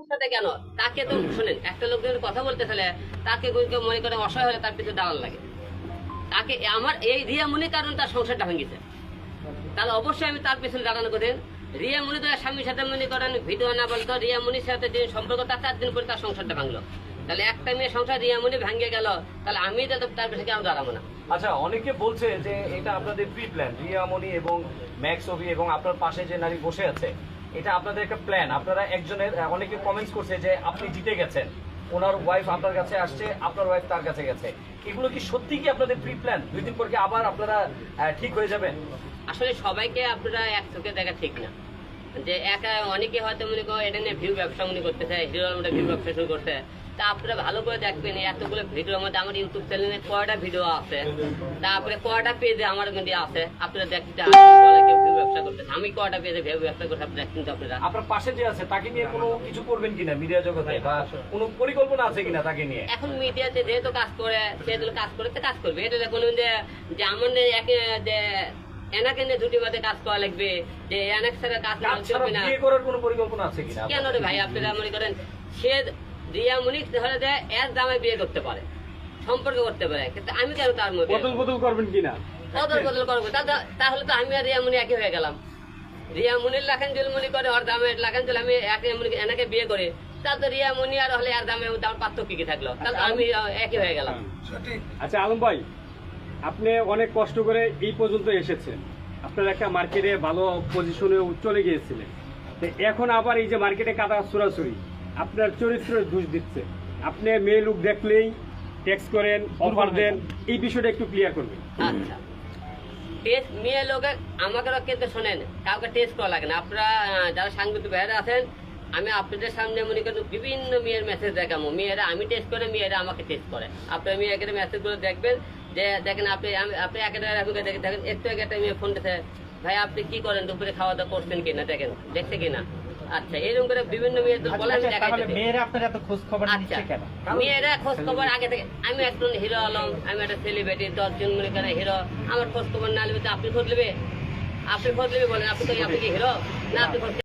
সমস্যাটা কেন? তাকে তো শোনেন, একটা লোক যদি কথা বলতে ফেলে তাকে কেউ মনে করে অসহায় হলে তার পিছনে দাঁড়ান লাগে। তাকে আমার এই রিয়ামনির কারণে তার সংসারটা ভেঙেছে, তাহলে অবশ্যই আমি তার পিছনে দাঁড়ানো করেন। রিয়ামনি তো স্বামীর সাথে মনে করেন ভিডিও না বলতো, রিয়ামনির সাথে যে সম্পর্ক তার 4 দিন পরে তার সংসারটা ভাঙলো। তাহলে একটা মেয়ে সংসার রিয়ামনি ভেঙে গেল, তাহলে আমি তো তার পিছনে কেন দাঁড়াবো না? আচ্ছা, অনেকে বলছে যে এটা আপনাদের প্রি প্ল্যান, রিয়ামনি এবং ম্যাক্স অভি এবং আপনার পাশে যে নারী বসে আছে, এটা আপনাদের একটা প্ল্যান। আপনারা একজনের, অনেকে কমেন্টস করছে যে আপনি জিতে গেছেন, ওনার ওয়াইফ আপনার কাছে আসছে, আপনার ওয়াইফ তার কাছে গেছে। এগুলো কি সত্যি কি আপনাদের প্রি প্ল্যান? 2 দিন পর কি আবার আপনারা ঠিক হয়ে যাবেন? আসলে সবাইকে আপনারা এক চোখে দেখা ঠিক না, যে একা অনেকে হয়তো মনে করো এটা নিয়ে ভিউ ব্যবসা মনে করতেছে, হিরোর মধ্যে ভিউ ব্যবসা শুরু করতে। তা আপনারা ভালো করে দেখবেন এতগুলো ভিডিওর মধ্যে আমার ইউটিউব চ্যানেলে কয়টা ভিডিও আছে, তারপরে কয়টা পেজে আমার মধ্যে আছে, আপনারা দেখতে ভিউ ব্যবসা করতেছে, আমি কয়টা পেজে ভিউ ব্যবসা করতে আপনারা কিন্তু আপনারা আপনার পাশে যে আছে তাকে নিয়ে কোনো কিছু করবেন কিনা মিডিয়া জগতে, বা কোনো পরিকল্পনা আছে কিনা তাকে নিয়ে? এখন মিডিয়াতে যেহেতু কাজ করে, সেহেতু কাজ করে কাজ করবে। এটা দেখুন যে আমাদের একে যে এনাকে নিয়ে দুটি মধ্যে কাজ করা লাগবে, যে এনাক ছাড়া কাজ করবে না। বিয়ে করার কোনো পরিকল্পনা আছে কিনা? কেন রে ভাই, আপনারা মনে করেন সে রিয়ামনি ধরে দেয় এর দামে বিয়ে করতে পারে, সম্পর্ক করতে পারে, কিন্তু আমি কেন তার মধ্যে বদল করবেন কিনা? বদল করবো? তাহলে তো আমি আর রিয়ামনি একই হয়ে গেলাম। রিয়ামনির লাখান জুলমনি করে ওর দামে লাখান জুল, আমি এনাকে বিয়ে করে, তা তো রিয়ামনি আর হলে আর দামে দাম পার্থক্য কি থাকলো? তাহলে আমি একই হয়ে গেলাম। আচ্ছা আলম ভাই, আপনি অনেক কষ্ট করে এই পর্যন্ত এসেছেন, আপনার একটা মার্কেটে ভালো পজিশনে চলে গিয়েছিলেন, তো এখন আবার এই যে মার্কেটে কাদা ছড়াছড়ি, আপনার চরিত্রের দোষ দিচ্ছে। আপনি মেয়ে লোক দেখলেই ট্যাক্স করেন, অফার দেন, এই বিষয়টা একটু ক্লিয়ার করবেন। আচ্ছা, টেস্ট মেয়ে লোকে আমাকে কিন্তু শোনেন, কাউকে টেস্ট করা লাগে না। আপনারা যারা সাংবাদিক ভাইয়েরা আছেন, আমি আপনাদের সামনে মনে করেন বিভিন্ন মেয়ের মেসেজ দেখাবো, মেয়েরা আমি টেস্ট করে, মেয়েরা আমাকে টেস্ট করে। আপনারা মেয়েকে মেসেজগুলো দেখবেন, যে দেখেন আপনি একটা দেখেন একটু আগে একটা মেয়ে ফোন দিতে, ভাই আপনি কি করেন, দুপুরে খাওয়া দাওয়া করছেন কিনা, দেখেন দেখছে কিনা। আচ্ছা, এরকম করে বিভিন্ন মেয়ের বলে আমি দেখাই। মেয়েরা আপনার এত খোঁজ খবর নিচ্ছে কেন? মেয়েরা খোঁজ খবর আগে থেকে, আমি একজন হিরো আলম, আমি একটা সেলিব্রিটি, 10 জন মনে করে হিরো, আমার খোঁজ খবর না নেবে তো আপনি খোঁজ নেবে? আপনি খোঁজ নেবে বলেন, আপনি কি হিরো না? আপনি খোঁজ